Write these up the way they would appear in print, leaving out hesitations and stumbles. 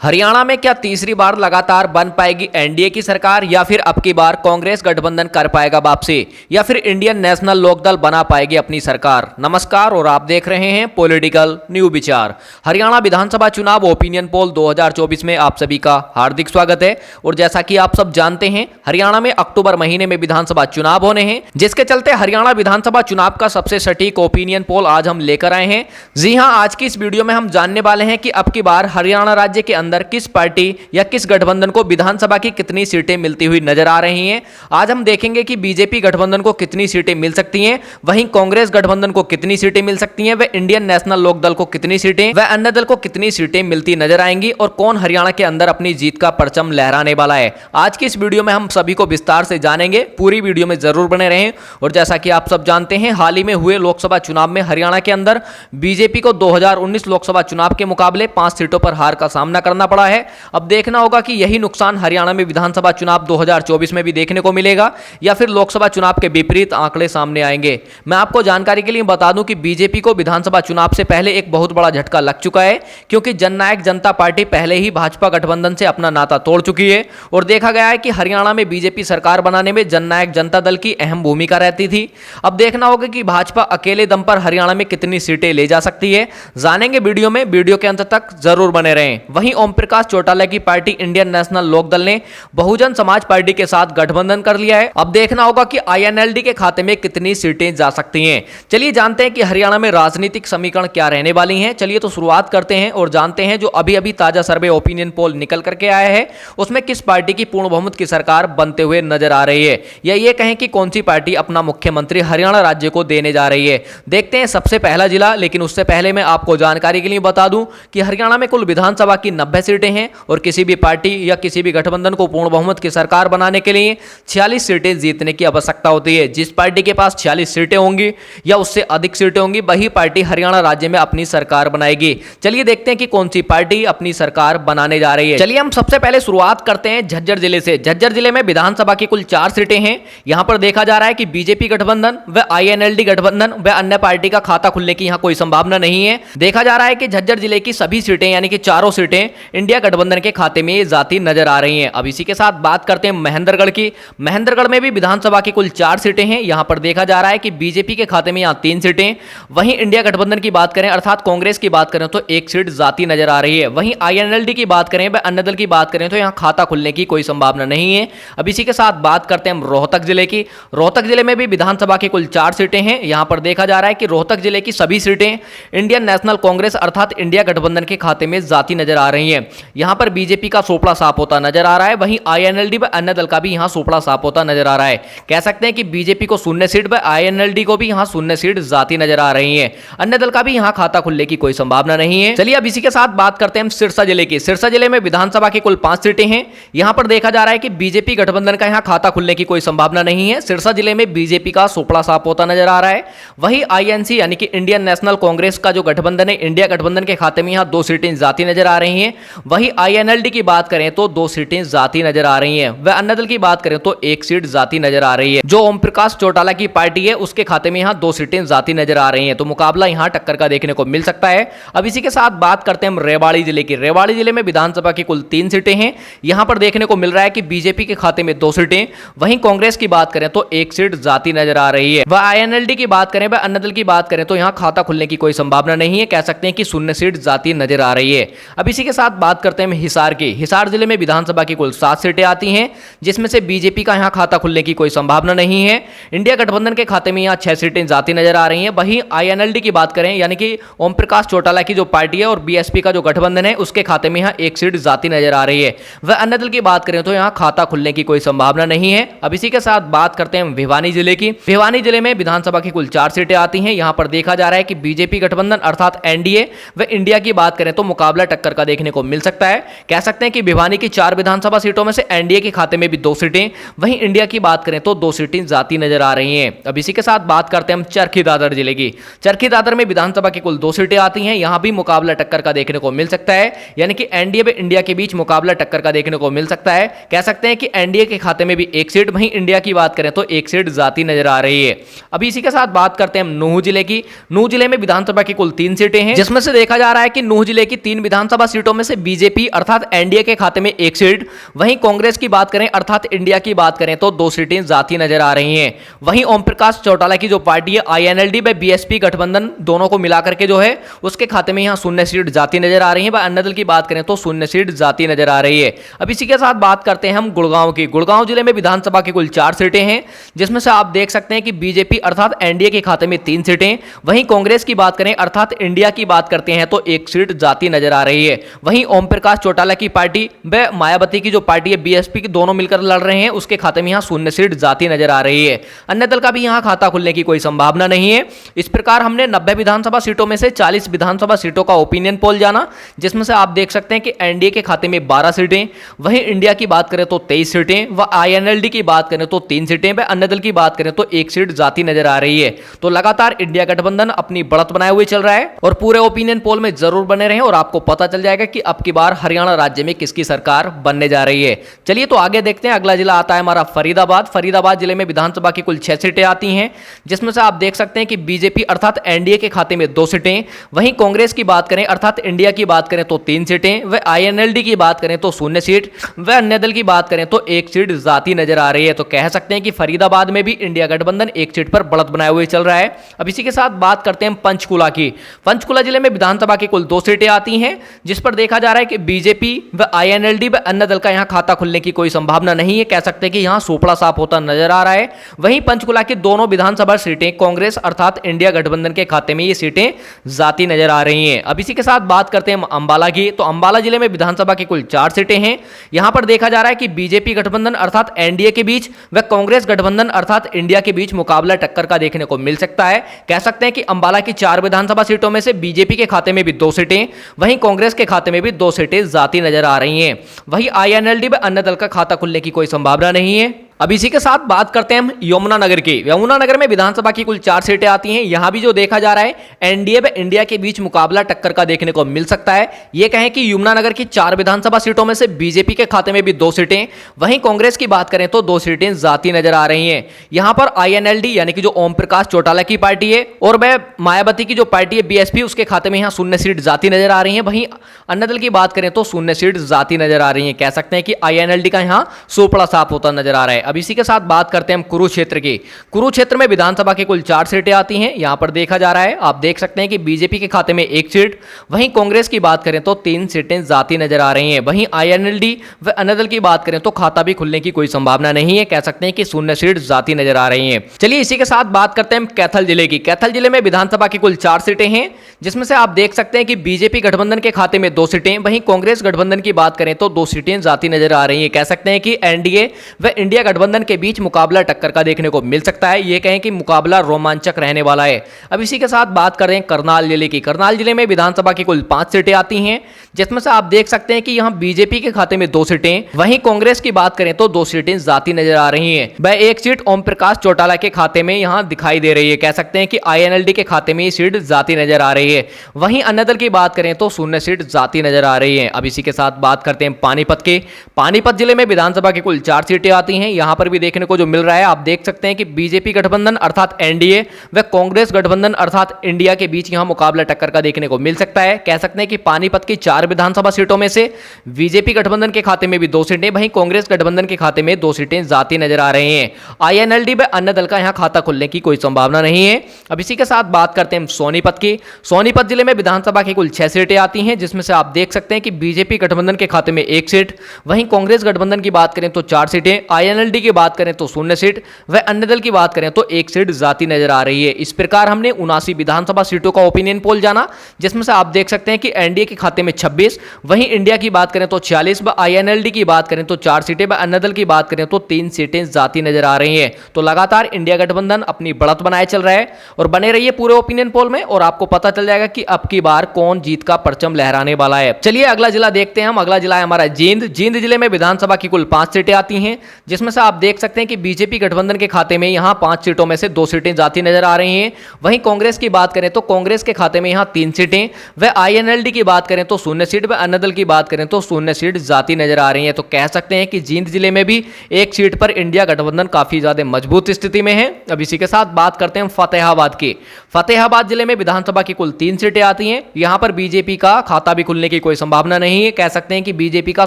हरियाणा में क्या तीसरी बार लगातार बन पाएगी एनडीए की सरकार या फिर अब की बार कांग्रेस गठबंधन कर पाएगा वापसी या फिर इंडियन नेशनल लोकदल बना पाएगी अपनी सरकार। नमस्कार और आप देख रहे हैं पॉलिटिकल न्यू विचार। हरियाणा विधानसभा चुनाव ओपिनियन पोल 2024 में आप सभी का हार्दिक स्वागत है। और जैसा कि आप सब जानते हैं हरियाणा में अक्टूबर महीने में विधानसभा चुनाव होने हैं, जिसके चलते हरियाणा विधानसभा चुनाव का सबसे सटीक ओपिनियन पोल आज हम लेकर आए हैं। जी हां, आज की इस वीडियो में हम जानने वाले हैं कि अब की बार हरियाणा राज्य के अंदर किस पार्टी या किस गठबंधन को विधानसभा की कितनी सीटें मिलती हुई नजर आ रही हैं। आज हम देखेंगे कि बीजेपी गठबंधन को कितनी सीटें मिल सकती हैं, वहीं कांग्रेस गठबंधन को कितनी सीटें मिल सकती हैं, व इंडियन नेशनल लोकदल को कितनी सीटें व अन्य दल को कितनी सीटें मिलती नजर आएंगी और कौन हरियाणा के अंदर अपनी जीत का परचम लहराने वाला है। आज की इस वीडियो में हम सभी को विस्तार से जानेंगे, पूरी वीडियो में जरूर बने रहें। और जैसा कि आप सब जानते हैं हाल ही में हुए लोकसभा चुनाव में हरियाणा के अंदर बीजेपी को 2019 लोकसभा चुनाव के मुकाबले 5 सीटों पर हार का सामना करना पड़ा है। अब देखना होगा कि यही नुकसान हरियाणा में विधानसभा चुनाव 2024 में भी देखने को मिलेगा या फिर लोकसभा चुनाव के विपरीत आंकड़े सामने आएंगे। मैं आपको जानकारी के लिए बता दूं कि बीजेपी को विधानसभा चुनाव से पहले एक बहुत बड़ा झटका लग चुका है, क्योंकि जननायक जनता पार्टी पहले ही भाजपा गठबंधन से अपना नाता तोड़ चुकी है। और देखा गया है कि हरियाणा में बीजेपी सरकार बनाने में जननायक जनता दल की अहम भूमिका रहती थी। अब देखना होगा कि भाजपा अकेले दम पर हरियाणा में कितनी सीटें ले जा सकती है। जानेंगे वीडियो में, वीडियो के अंत तक जरूर बने रहें। वहीं ओम प्रकाश चौटाला की पार्टी इंडियन नेशनल लोकदल ने बहुजन समाज पार्टी के साथ गठबंधन कर लिया है। अब देखना होगा कि आईएनएलडी के खाते में कितनी सीटें जा सकती हैं। चलिए जानते हैं कि हरियाणा में राजनीतिक समीकरण क्या रहने वाली हैं। चलिए तो शुरुआत करते हैं और जानते हैं जो अभी अभी ताजा सर्वे ओपिनियन पोल निकल करके आया है उसमें किस पार्टी की पूर्ण बहुमत की सरकार बनते हुए नजर आ रही है, या ये कहें कि कौन सी पार्टी अपना मुख्यमंत्री हरियाणा राज्य को देने जा रही है। देखते हैं सबसे पहला जिला, लेकिन उससे पहले मैं आपको जानकारी के लिए बता दूं कि हरियाणा में कुल विधानसभा की 90 सीटें हैं और किसी भी पार्टी या किसी भी गठबंधन को पूर्ण बहुमत की सरकार बनाने के लिए 46 सीटें जीतने की आवश्यकता होती है। जिस पार्टी के पास 46 सीटें होंगी या उससे अधिक सीटें होंगी वही पार्टी हरियाणा राज्य में अपनी सरकार बनाएगी। चलिए देखते हैं कि कौन सी पार्टी अपनी सरकार बनाने जा रही है। चलिए हम सबसे पहले शुरुआत करते हैं झज्जर जिले से। झज्जर जिले में विधानसभा की कुल 4 सीटें हैं। यहां पर देखा जा रहा है कि बीजेपी गठबंधन व आईएनएलडी गठबंधन व अन्य पार्टी का खाता खुलने की यहां कोई संभावना नहीं है। देखा जा रहा है कि झज्जर जिले की सभी सीटें यानी कि चारों सीटें इंडिया गठबंधन के खाते में जाती नजर आ रही हैं। अब इसी के साथ बात करते हैं महेंद्रगढ़ की। महेंद्रगढ़ में भी विधानसभा की कुल 4 सीटें हैं। यहां पर देखा जा रहा है कि बीजेपी के खाते में यहां 3 सीटें, वहीं इंडिया गठबंधन की बात करें अर्थात कांग्रेस की बात करें तो 1 सीट जाती नजर आ रही है। वहीं आईएनएलडी की बात करें व अन्य दल की बात करें तो यहां खाता खुलने की कोई संभावना नहीं है। अब इसी के साथ बात करते हैं रोहतक जिले की। रोहतक जिले में भी विधानसभा की कुल 4 सीटें हैं। यहां पर देखा जा रहा है कि रोहतक जिले की सभी सीटें इंडियन नेशनल कांग्रेस अर्थात इंडिया गठबंधन के खाते में जाती नजर आ रही है। यहां पर बीजेपी का सोपड़ा साफ होता नजर आ रहा है, वहीं आईएनएलडी व अन्य दल का भी यहां सोपड़ा साफ होता नजर आ रहा है। कह सकते हैं कि बीजेपी को 0 सीट व आईएनएलडी को भी यहां 0 सीट जाती नजर आ रही है। अन्य दल का भी यहां खाता खुलने की कोई संभावना नहीं है। चलिए अब इसी के साथ बात करते हैं सिरसा जिले की। सिरसा जिले में विधानसभा की कुल 5 सीटें हैं। यहां पर देखा जा रहा है कि बीजेपी गठबंधन का यहां खाता खुलने की कोई संभावना नहीं है। सिरसा जिले में बीजेपी का सोपड़ा साफ होता नजर आ रहा है। वहीं आईएनसी यानी कि इंडियन नेशनल कांग्रेस का जो गठबंधन है इंडिया गठबंधन के खाते में यहां 2 सीटें जाती नजर आ रही हैं। वहीं आईएनएलडी की बात करें तो 2 सीटें जाती नजर आ रही हैं। वह अन्य दल की बात करें तो 1 सीट जाती नजर आ रही है। जो ओम प्रकाश चौटाला की पार्टी है उसके खाते में यहां 2 सीटें जाती नजर आ रही हैं। तो मुकाबला यहां टक्कर का देखने को मिल सकता है। अब इसी के साथ बात करते हैं हम रेवाड़ी जिले की। रेवाड़ी जिले में विधानसभा की कुल 3 सीटें हैं। यहां पर देखने को मिल रहा है कि बीजेपी के खाते में 2 सीटें, वहीं कांग्रेस की बात करें तो 1 सीट जाती नजर आ रही है। वह आईएनएलडी की बात करें वह अन्य दल की बात करें तो यहां खाता खुलने की कोई संभावना नहीं है। कह सकते हैं कि 0 सीट जाती नजर आ रही है। अब इसी के साथ बात करते हैं हिसार की। हिसार जिले में विधानसभा की कुल 7 सीटें आती हैं, जिसमें से बीजेपी का यहां खाता खुलने की कोई संभावना नहीं है। इंडिया गठबंधन के खाते में यहां 6 सीटें जाती नजर आ रही हैं। वहीं आईएनएलडी की बात करें यानी कि ओम प्रकाश चौटाला की जो पार्टी है और बीएसपी का जो गठबंधन है उसके खाते में यहां 1 सीट जाती नजर आ रही है। वह अन्य दल की बात करें तो यहां खाता खुलने की कोई संभावना नहीं है। अब इसी के साथ बात करते हैं भिवानी जिले की। भिवानी जिले में विधानसभा की कुल 4 सीटें आती हैं। यहां पर देखा जा रहा है कि बीजेपी गठबंधन अर्थात एनडीए व इंडिया की बात करें तो मुकाबला टक्कर का देखने को मिल सकता है। कह सकते हैं कि भिवानी की 4 विधानसभा सीटों में से एनडीए के खाते में भी 2 सीटें, वहीं इंडिया की बात करें तो 2 सीटें जाती नजर आ रही हैं। अब इसी के साथ बात करते हैं हम चरखी दादर जिले की। चरखी दादर में विधानसभा की कुल 2 सीटें आती हैं। यहां भी मुकाबला टक्कर का देखने को मिल सकता है, यानी कि एनडीए व इंडिया के बीच मुकाबला टक्कर का देखने को मिल सकता है। कह सकते हैं कि एनडीए के खाते में भी 1 सीट, वहीं इंडिया की बात करें तो 1 सीट जाती नजर आ रही है। अभी इसी के साथ बात करते हैं हम नूह जिले की। नूह जिले में विधानसभा की कुल 3 सीटें हैं, जिसमें से देखा जा रहा है कि नूह जिले की 3 विधानसभा सीटों में से बीजेपी अर्थात एनडीए के खाते में 1 सीट, वहीं कांग्रेस की बात करें अर्थात इंडिया की बात करें तो 2 सीटें जाती नजर आ रही हैं। वहीं ओम प्रकाश चौटाला की जो पार्टी है आईएनएलडी व बीएसपी गठबंधन दोनों को मिलाकर के जो है उसके खाते में यहां 0 सीट जाती नजर आ रही है। अन्य दल की बात करें तो 0 सीट जाती नजर आ रही है। अब इसी के साथ बात करते हैं हम गुड़गांव की। गुड़गांव जिले में विधानसभा की कुल 4 सीटें हैं, जिसमें से आप देख सकते हैं कि बीजेपी अर्थात एनडीए के खाते में 3 सीटें, वहीं कांग्रेस की बात करें अर्थात इंडिया की बात करते हैं तो 1 सीट जाती नजर आ रही है। वहीं ओम प्रकाश चौटाला की पार्टी व मायावती की जो पार्टी है बीएसपी की दोनों मिलकर लड़ रहे हैं, उसके खाते में यहां 0 सीट जाती नजर आ रही है। अन्य दल का भी यहां खाता खुलने की कोई संभावना नहीं है। इस प्रकार हमने 90 विधानसभा सीटों में से 40 विधानसभा सीटों का ओपिनियन पोल जाना, जिसमें से आप देख सकते हैं कि एनडीए के खाते में 12 सीटें, वहीं इंडिया की बात करें तो 23 सीटें, व आईएनएलडी की बात करें तो 3 सीटें, व अन्य दल की बात करें तो 1 सीट जाती नजर आ रही है। तो लगातार इंडिया गठबंधन अपनी बढ़त बनाए हुए चल रहा है और पूरे ओपिनियन पोल में जरूर बने रहें और आपको पता चल जाएगा कि अब की बार हरियाणा राज्य में किसकी सरकार बनने जा रही है। चलिए तो आगे देखते हैं। अगला जिला आता है हमारा फरीदाबाद। फरीदाबाद जिले में विधानसभा की कुल 6 सीटें आती हैं, जिसमें से आप देख सकते हैं कि बीजेपी अर्थात एनडीए के खाते में 2 सीटें, वहीं कांग्रेस की बात करें अर्थात इंडिया की बात करें तो 3 सीटें, व आईएनएलडी की बात करें तो 0 सीट, व अन्य दल की बात करें तो 1 सीट जाती नजर आ रही है। तो कह सकते हैं कि फरीदाबाद में भी इंडिया गठबंधन 1 सीट पर बढ़त बनाए हुए चल रहा है। अब इसी के साथ बात करते हैं पंचकुला की। पंचकुला जिले में विधानसभा की कुल 2 सीटें आती हैं, जिस पर देखा जा रहा है कि बीजेपी व आईएनएलडी व अन्य दल का यहां खाता खुलने की कोई संभावना नहीं है। कह सकते हैं कि यहां सोपड़ा साफ होता नजर आ रहा है। वहीं पंचकुला की दोनों विधानसभा सीटें कांग्रेस अर्थात इंडिया गठबंधन के खाते में ये सीटें जाती नजर आ रही हैं। अब इसी के साथ बात करते हैं अंबाला की। तो अंबाला जिले में विधानसभा की कुल 4 सीटें हैं। यहां पर देखा जा रहा है कि बीजेपी गठबंधन अर्थात एनडीए के बीच व कांग्रेस गठबंधन अर्थात इंडिया के बीच मुकाबला टक्कर का देखने को मिल सकता है। कह सकते हैं कि अंबाला की 4 विधानसभा सीटों में से बीजेपी के खाते में भी 2 सीटें, वहीं कांग्रेस के खाते में भी 2 सीटें जाती नजर आ रही हैं। वहीं आईएनएलडी व अन्य दल का खाता खुलने की कोई संभावना नहीं है। अब इसी के साथ बात करते हैं हम यमुनानगर की। यमुनानगर में विधानसभा की कुल 4 सीटें आती हैं। यहां भी जो देखा जा रहा है एनडीए व इंडिया के बीच मुकाबला टक्कर का देखने को मिल सकता है। यह कहें कि यमुनानगर की 4 विधानसभा सीटों में से बीजेपी के खाते में भी 2 सीटें, वहीं कांग्रेस की बात करें तो 2 सीटें जाती नजर आ रही हैं। यहां पर आईएनएलडी यानी कि जो ओम प्रकाश चौटाला की पार्टी है और वह मायावती की जो पार्टी है बीएसपी, उसके खाते में यहां 0 सीट जाती नजर आ रही है। वहीं अन्य दल की बात करें तो 0 सीट जाती नजर आ रही है। कह सकते हैं कि आईएनएलडी का यहां सोपड़ा साफ होता नजर आ रहा है। अब इसी के साथ बात करते हैं हम कुरुक्षेत्र की। कुरुक्षेत्र में विधानसभा की कुल 4 सीटें आती हैं। यहां पर देखा जा रहा है, आप देख सकते हैं कि बीजेपी के खाते में 1 सीट, वहीं कांग्रेस की बात करें तो 3 सीटें जाती नजर आ रही हैं। वहीं आईएनएलडी व अन्य दल की बात करें तो खाता भी खुलने की कोई संभावना नहीं है। कह सकते हैं कि 0 सीट जाती नजर आ रही हैं। चलिए इसी के साथ बात करते हैं हम कैथल जिले की। कैथल जिले में विधानसभा की कुल 4 सीटें हैं, जिसमें से आप देख सकते हैं कि बीजेपी गठबंधन के खाते में 2 सीटें, वहीं कांग्रेस गठबंधन की बात करें तो 2 सीटें जाती नजर आ रही हैं। कह सकते हैं कि एनडीए व इंडिया गठबंधन के बीच मुकाबला टक्कर का देखने को मिल सकता है। यह कहें कि मुकाबला रोमांचक रहने वाला है। अब इसी के साथ बात करें करनाल जिले की। करनाल जिले में विधानसभा की कुल 5 सीटें आती हैं, जिसमें से आप देख सकते हैं कि यहां बीजेपी के खाते में 2 सीटें, वहीं कांग्रेस की बात करें तो 2 सीटें जाती नजर आ रही हैं। वह 1 सीट ओम प्रकाश चौटाला के खाते में यहां दिखाई दे रही है। कह सकते हैं कि आईएनएलडी के खाते में ये सीट जाती नजर आ रही है। वहीं अन्य दल की बात करें तो 0 सीट जाती नजर आ रही है। अब इसी के साथ बात करते हैं पानीपत के। पानीपत जिले में विधानसभा की कुल 4 सीटें आती हैं। यहां पर भी देखने को जो मिल रहा है, आप देख सकते हैं कि बीजेपी गठबंधन अर्थात एनडीए व कांग्रेस गठबंधन अर्थात इंडिया के बीच यहां मुकाबला टक्कर का देखने को मिल सकता है। कह सकते हैं कि पानीपत की 4 विधानसभा सीटों में से बीजेपी गठबंधन के खाते में भी 2 सीटें, वहीं कांग्रेस गठबंधन के खाते में 2 सीटें जाती नजर आ रही हैं। आईएनएलडी व अन्य दल का यहां खाता खुलने की कोई संभावना नहीं है। अब इसी के साथ बात करते हैं सोनीपत की। सोनीपत जिले में विधानसभा की कुल 6 सीटें आती हैं, जिसमें से आप देख सकते हैं कि बीजेपी गठबंधन के खाते में 1 सीट, वहीं कांग्रेस गठबंधन की बात करें तो 4 सीटें, आईएनएलडी की बात करें तो 0 सीट, व अन्य दल की बात करें तो 1 सीट जाती नजर आ रही है। इस प्रकार हमने 79 विधानसभा सीटों का ओपिनियन पोल जाना, जिसमें से आप देख सकते हैं कि एनडीए के खाते में 26, वहीं इंडिया की बात करें तो 46, व आईएनएलडी की बात करें तो 4 सीटें, व अन्य दल की बात करें तो 3 सीटें जाती नजर आ रही हैं। तो लगातार इंडिया गठबंधन अपनी बढ़त बनाए चल रहा है और बने रहिए पूरे ओपिनियन पोल में और आपको पता चल जाएगा कि अब की बार कौन जीत का परचम लहराने वाला है। चलिए अगला जिला देखते हैं हम। अगला जिला है हमारा जींद। जींद जिले में विधानसभा की कुल 5 सीटें आती हैं, जिसमें से आप देख सकते हैं कि बीजेपी गठबंधन के खाते में यहां 5 सीटों में से 2 सीटें जाती नजर आ रही हैं। वहीं कांग्रेस की बात करें तो कांग्रेस के खाते में यहां 3 सीटें, व आईएनएलडी की बात करें तो 0 सीट, व अन्य दल की बात करें तो 0 सीट जाती नजर आ रही है। तो कह सकते हैं कि जींद जिले में भी 1 सीट पर इंडिया गठबंधन काफी ज्यादा मजबूत स्थिति में है। अब इसी के साथ बात करते हैं फतेहाबाद की। फतेहाबाद जिले में विधानसभा की कुल 3 सीटें आती हैं। यहां पर बीजेपी का खाता भी खुलने की कोई संभावना नहीं है। कह सकते हैं कि बीजेपी का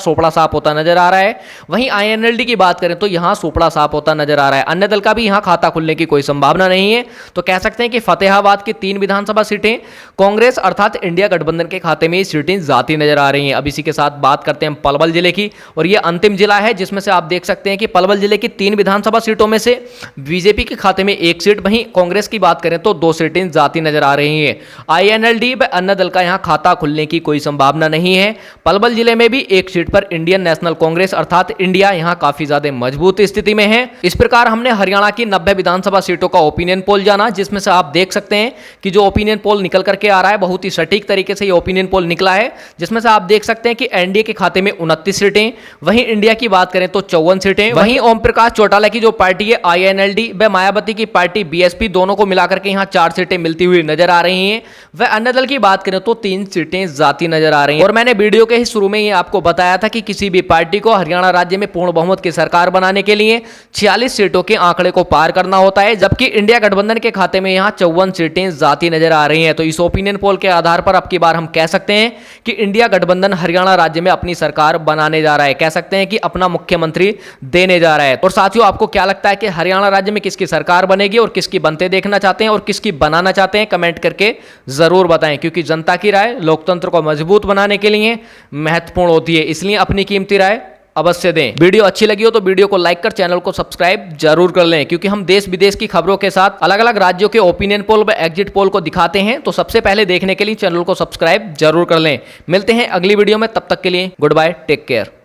सोपड़ा साफ होता नजर आ रहा है। वहीं आईएनएलडी की बात करें तो यहां सोपड़ा साफ होता नजर आ रहा है। अन्य दल का भी यहां खाता खुलने की कोई संभावना नहीं है। तो कह सकते हैं कि फतेहाबाद की 3 विधानसभा सीटें कांग्रेस अर्थात इंडिया गठबंधन के खाते में सीटें जाती नजर आ रही हैं। अब इसी के साथ बात करते हैं पलवल जिले की, और यह अंतिम जिला है जिसमें से आप देख सकते हैं कि पलवल जिले की 3 विधानसभा सीटों में से बीजेपी के खाते में 1 सीट, वहीं कांग्रेस की बात करें तो 2 सीटें जाती नजर आ रही हैं। आईएनएलडी व अन्य दल का यहां खाता खुलने की कोई संभावना नहीं है। पलवल जिले में भी 1 सीट पर इंडियन नेशनल कांग्रेस अर्थात इंडिया यहां काफी ज्यादा मजबूत स्थिति में है। इस प्रकार हमने हरियाणा की 90 विधानसभा सीटों का ओपिनियन पोल जाना, जिसमें से आप देख सकते हैं कि जो ओपिनियन पोल निकल करके आ रहा है बहुत ही सटीक तरीके से ये ओपिनियन पोल निकला है, जिसमें से आप देख सकते हैं कि एनडीए के खाते में 29 सीटें, वहीं इंडिया की बात करें तो 54 सीटें, वहीं ओम प्रकाश चौटाला की जो पार्टी है आईएनएलडी व मायावती की पार्टी बीएसपी दोनों को मिलाकर के यहां 4 सीटें मिलती हुई नजर आ रही हैं। वह अन्य दल की बात करें तो 3 सीटें जाती नजर आ रही हैं। और मैंने वीडियो के ही शुरू में ही आपको बताया था कि किसी भी पार्टी को हरियाणा राज्य में पूर्ण बहुमत की सरकार बनाने के लिए 46 सीटों के आंकड़े को पार करना होता है, जबकि इंडिया गठबंधन के खाते में यहां 54 सीटें जाती नजर आ रही हैं। तो इस ओपिनियन पोल के आधार पर अब की बार हम कह सकते हैं कि इंडिया गठबंधन हरियाणा राज्य में अपनी सरकार बनाने जा रहा है, कह सकते हैं कि अपना मुख्यमंत्री देने जा रहा है। और साथियों, आपको क्या लगता है कि हरियाणा राज्य में किसकी सरकार बनेगी और किसकी बनते देखना चाहते हैं और किसकी बनाना चाहते हैं, कमेंट करके जरूर बताएं, क्योंकि जनता की राय लोकतंत्र को मजबूत बनाने के लिए महत्वपूर्ण होती है, इसलिए अपनी कीमती राय अवश्य दें। वीडियो अच्छी लगी हो तो वीडियो को लाइक कर चैनल को सब्सक्राइब जरूर कर लें, क्योंकि हम देश विदेश की खबरों के साथ अलग अलग राज्यों के ओपिनियन पोल व एग्जिट पोल को दिखाते हैं। तो सबसे पहले देखने के लिए चैनल को सब्सक्राइब जरूर कर लें। मिलते हैं अगली वीडियो में, तब तक के लिए गुड बाय, टेक केयर।